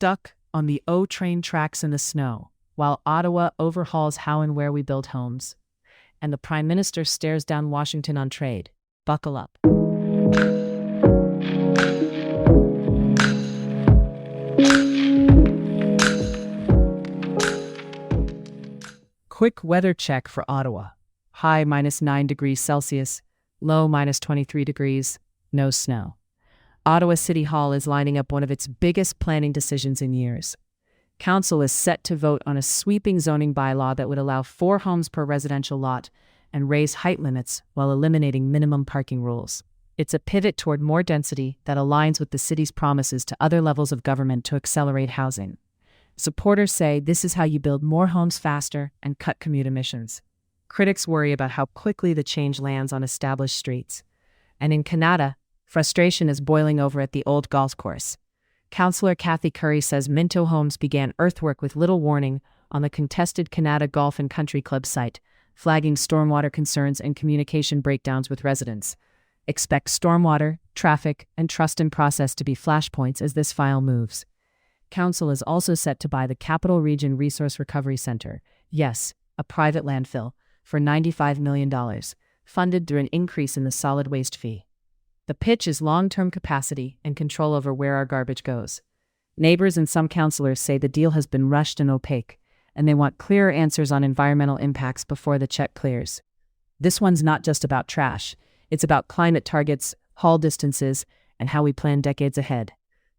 stuck on the O train tracks in the snow, while Ottawa overhauls how and where we build homes. And the Prime Minister stares down Washington on trade. Buckle up. Quick weather check for Ottawa. High -9 degrees Celsius, low -23 degrees, no snow. Ottawa City Hall is lining up one of its biggest planning decisions in years. Council is set to vote on a sweeping zoning bylaw that would allow 4 homes per residential lot and raise height limits while eliminating minimum parking rules. It's a pivot toward more density that aligns with the city's promises to other levels of government to accelerate housing. Supporters say this is how you build more homes faster and cut commute emissions. Critics worry about how quickly the change lands on established streets. And in Kanata, frustration is boiling over at the old golf course. Councillor Cathy Curry says Minto Homes began earthwork with little warning on the contested Kanata Golf and Country Club site, flagging stormwater concerns and communication breakdowns with residents. Expect stormwater, traffic, and trust in process to be flashpoints as this file moves. Council is also set to buy the Capital Region Resource Recovery Center, yes, a private landfill, for $95 million, funded through an increase in the solid waste fee. The pitch is long-term capacity and control over where our garbage goes. Neighbors and some councillors say the deal has been rushed and opaque, and they want clearer answers on environmental impacts before the check clears. This one's not just about trash. It's about climate targets, haul distances, and how we plan decades ahead.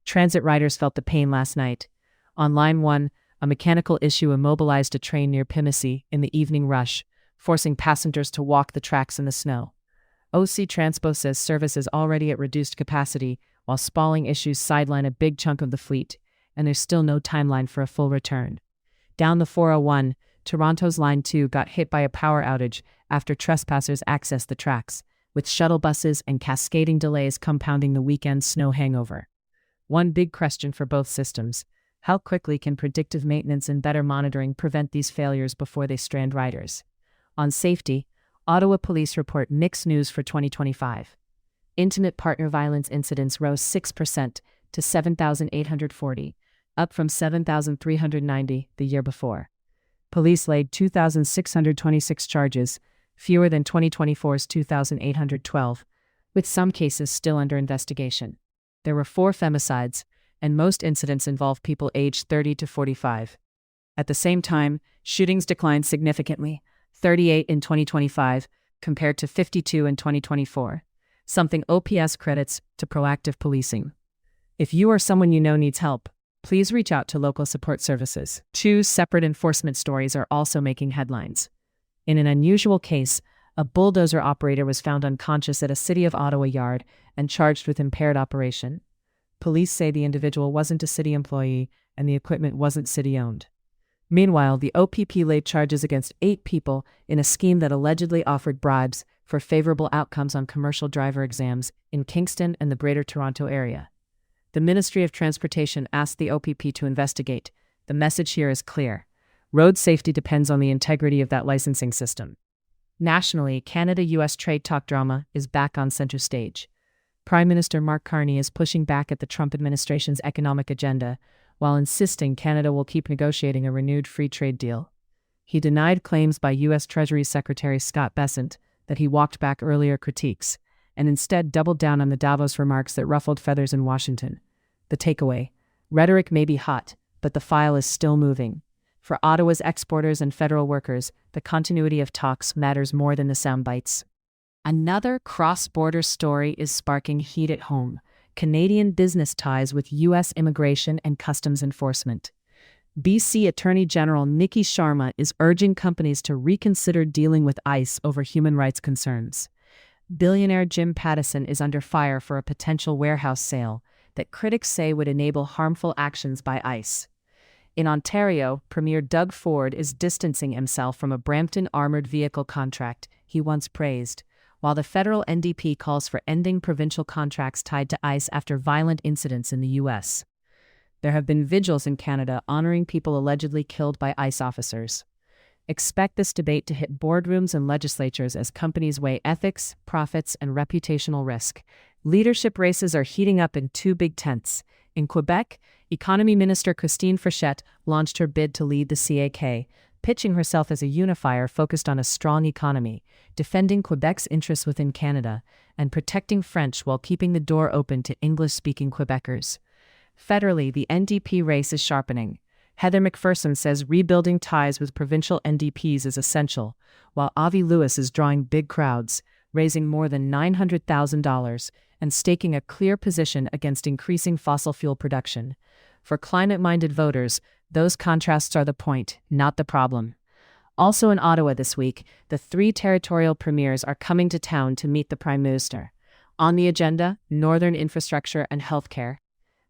Transit riders felt the pain last night. On Line 1, a mechanical issue immobilized a train near Pimisi in the evening rush, forcing passengers to walk the tracks in the snow. OC Transpo says service is already at reduced capacity, while spalling issues sideline a big chunk of the fleet, and there's still no timeline for a full return. Down the 401, Toronto's Line 2 got hit by a power outage after trespassers accessed the tracks, with shuttle buses and cascading delays compounding the weekend snow hangover. One big question for both systems: how quickly can predictive maintenance and better monitoring prevent these failures before they strand riders? On safety, Ottawa police report mixed news for 2025. Intimate partner violence incidents rose 6% to 7,840, up from 7,390 the year before. Police laid 2,626 charges, fewer than 2024's 2,812, with some cases still under investigation. There were 4 femicides, and most incidents involve people aged 30 to 45. At the same time, shootings declined significantly, 38 in 2025 compared to 52 in 2024, something OPS credits to proactive policing. If you or someone you know needs help, please reach out to local support services. 2 separate enforcement stories are also making headlines. In an unusual case, a bulldozer operator was found unconscious at a City of Ottawa yard and charged with impaired operation. Police say the individual wasn't a city employee and the equipment wasn't city-owned. Meanwhile, the OPP laid charges against 8 people in a scheme that allegedly offered bribes for favorable outcomes on commercial driver exams in Kingston and the Greater Toronto Area. The Ministry of Transportation asked the OPP to investigate. The message here is clear. Road safety depends on the integrity of that licensing system. Nationally, Canada-US trade talk drama is back on center stage. Prime Minister Mark Carney is pushing back at the Trump administration's economic agenda, while insisting Canada will keep negotiating a renewed free trade deal. He denied claims by U.S. Treasury Secretary Scott Bessent that he walked back earlier critiques, and instead doubled down on the Davos remarks that ruffled feathers in Washington. The takeaway: rhetoric may be hot, but the file is still moving. For Ottawa's exporters and federal workers, the continuity of talks matters more than the sound bites. Another cross-border story is sparking heat at home: Canadian business ties with U.S. immigration and customs enforcement. BC Attorney General Nikki Sharma is urging companies to reconsider dealing with ICE over human rights concerns. Billionaire Jim Pattison is under fire for a potential warehouse sale that critics say would enable harmful actions by ICE. In Ontario, Premier Doug Ford is distancing himself from a Brampton armored vehicle contract he once praised, while the federal NDP calls for ending provincial contracts tied to ICE after violent incidents in the U.S. There have been vigils in Canada honoring people allegedly killed by ICE officers. Expect this debate to hit boardrooms and legislatures as companies weigh ethics, profits, and reputational risk. Leadership races are heating up in 2 big tents. In Quebec, Economy Minister Christine Frechette launched her bid to lead the CAQ, pitching herself as a unifier focused on a strong economy, defending Quebec's interests within Canada, and protecting French while keeping the door open to English-speaking Quebecers. Federally, the NDP race is sharpening. Heather McPherson says rebuilding ties with provincial NDPs is essential, while Avi Lewis is drawing big crowds, raising more than $900,000 and staking a clear position against increasing fossil fuel production. For climate-minded voters, those contrasts are the point, not the problem. Also in Ottawa this week, the 3 territorial premiers are coming to town to meet the Prime Minister. On the agenda, northern infrastructure and healthcare.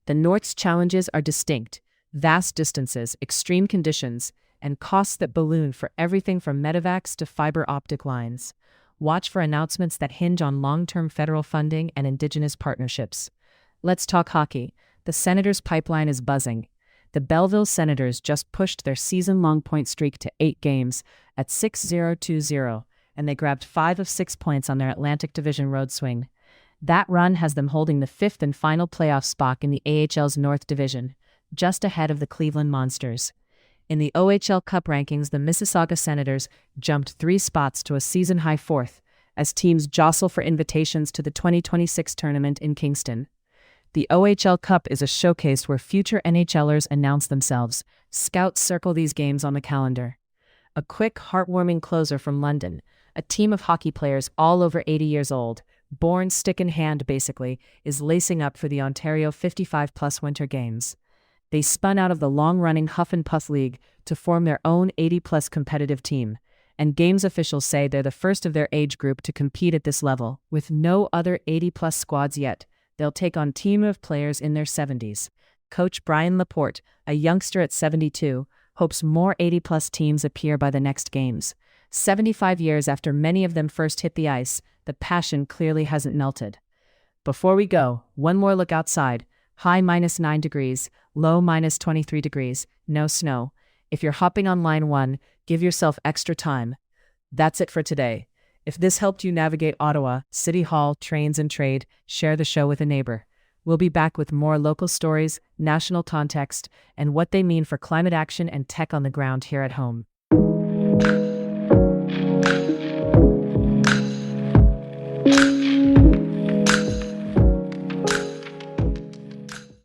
The North's challenges are distinct: vast distances, extreme conditions, and costs that balloon for everything from medevacs to fiber optic lines. Watch for announcements that hinge on long-term federal funding and Indigenous partnerships. Let's talk hockey. The Senators' pipeline is buzzing. The Belleville Senators just pushed their season-long point streak to 8 games at 6-0-2-0, and they grabbed 5 of 6 points on their Atlantic Division road swing. That run has them holding the 5th and final playoff spot in the AHL's North Division, just ahead of the Cleveland Monsters. In the OHL Cup rankings, the Mississauga Senators jumped 3 spots to a season-high 4th, as teams jostle for invitations to the 2026 tournament in Kingston. The OHL Cup is a showcase where future NHLers announce themselves. Scouts circle these games on the calendar. A quick, heartwarming closer from London. A team of hockey players all over 80 years old, born stick in hand basically, is lacing up for the Ontario 55-plus Winter Games. They spun out of the long-running Huff and Puff League to form their own 80-plus competitive team, and Games officials say they're the first of their age group to compete at this level, with no other 80-plus squads yet. They'll take on a team of players in their 70s. Coach Brian Laporte, a youngster at 72, hopes more 80-plus teams appear by the next Games. 75 years after many of them first hit the ice, the passion clearly hasn't melted. Before we go, one more look outside. High -9 degrees, low -23 degrees, no snow. If you're hopping on line 1, give yourself extra time. That's it for today. If this helped you navigate Ottawa, City Hall, trains and trade, share the show with a neighbor. We'll be back with more local stories, national context, and what they mean for climate action and tech on the ground here at home.